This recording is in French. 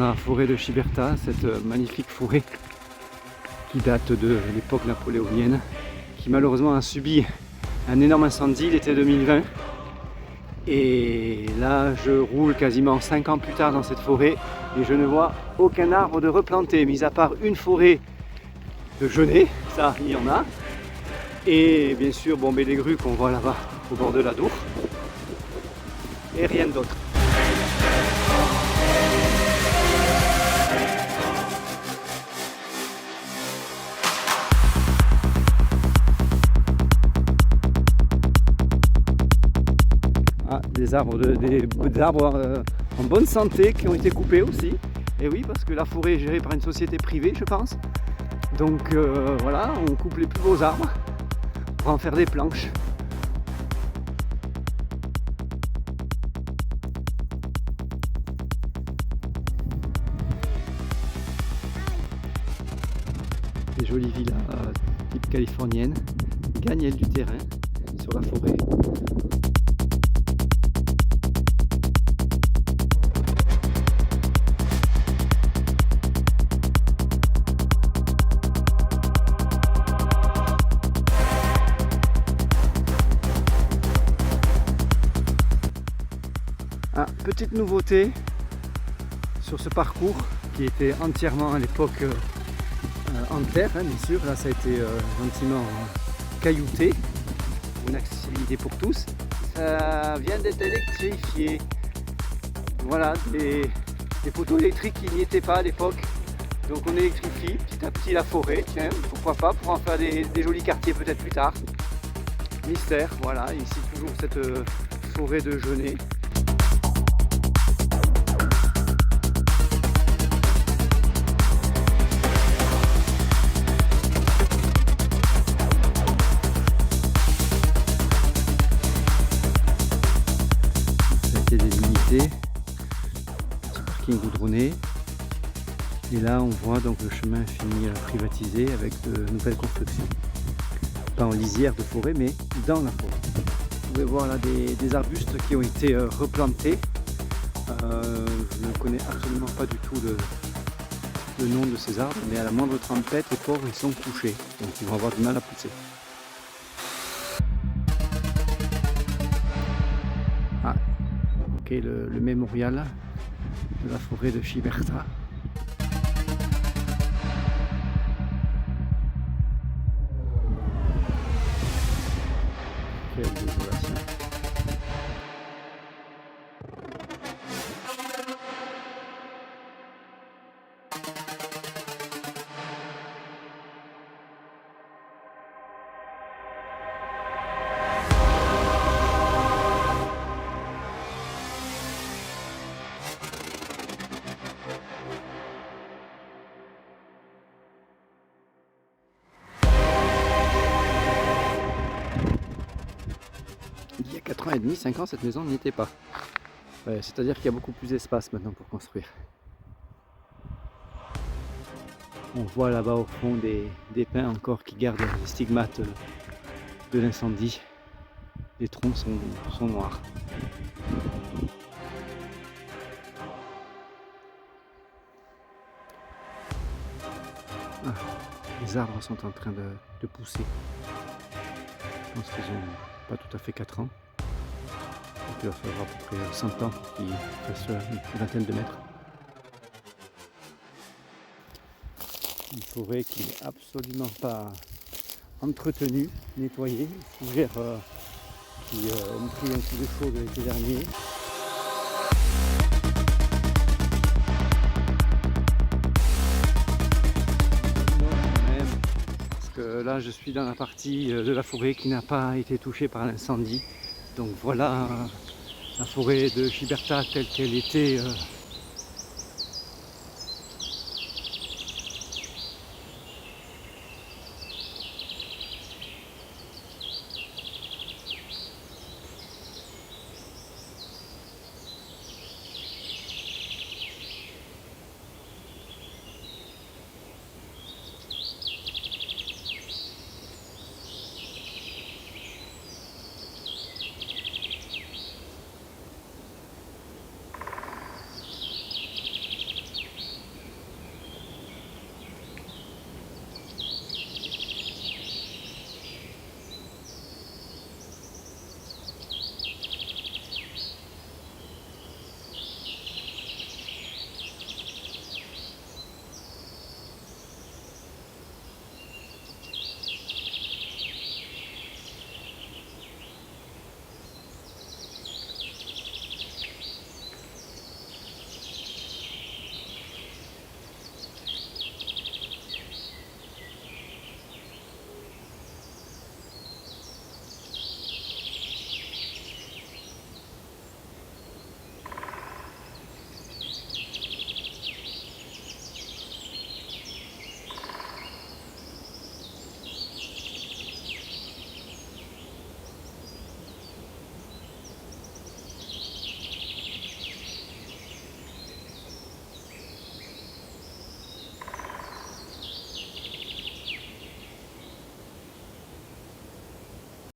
la forêt de Chiberta, cette magnifique forêt qui date de l'époque napoléonienne, qui malheureusement a subi un énorme incendie l'été 2020. Et là, je roule quasiment 5 ans plus tard dans cette forêt et je ne vois aucun arbre de replanté, mis à part une forêt de genêts, ça il y en a. Et bien sûr, bon, mais les grues qu'on voit là-bas au bord de la Dour. Et rien d'autre. Ah, des arbres en bonne santé qui ont été coupés aussi. Et oui, parce que la forêt est gérée par une société privée, je pense. Donc voilà, on coupe les plus beaux arbres pour en faire des planches. Des jolies villas type californienne, gagnent du terrain sur la forêt. Ah, petite nouveauté sur ce parcours qui était entièrement à l'époque en terre, hein, bien sûr. Là ça a été gentiment caillouté pour une accessibilité pour tous. Ça vient d'être électrifié. Voilà, des poteaux électriques qui n'y étaient pas à l'époque. Donc on électrifie petit à petit la forêt, tiens, pourquoi pas, pour en faire des jolis quartiers peut-être plus tard. Mystère, voilà, ici toujours cette forêt de genêts. Délimité, petit parking goudronné, et là on voit donc le chemin fini privatisé avec de nouvelles constructions, pas en lisière de forêt mais dans la forêt. Vous pouvez voir là des arbustes qui ont été replantés. Je ne connais absolument pas du tout le nom de ces arbres, mais à la moindre tempête les pauvres ils sont touchés, donc ils vont avoir du mal à pousser. Ah. Ok, le mémorial de la forêt de Chiberta. Quelle désolation. Il y a 4 ans et demi, 5 ans, cette maison n'y était pas. C'est-à-dire qu'il y a beaucoup plus d'espace maintenant pour construire. On voit là-bas au fond des pins encore qui gardent les stigmates de l'incendie. Les troncs sont noirs. Ah, les arbres sont en train de pousser. Je pense qu'ils ont pas tout à fait 4 ans. Donc il va falloir à peu près 100 ans pour qu'ils fassent une vingtaine de mètres. Une forêt qui n'est absolument pas entretenue, nettoyée. Une fougère qui ont pris un coup de chaud de l'été dernier. Parce que là je suis dans la partie de la forêt qui n'a pas été touchée par l'incendie. Donc voilà la forêt de Chiberta telle qu'elle était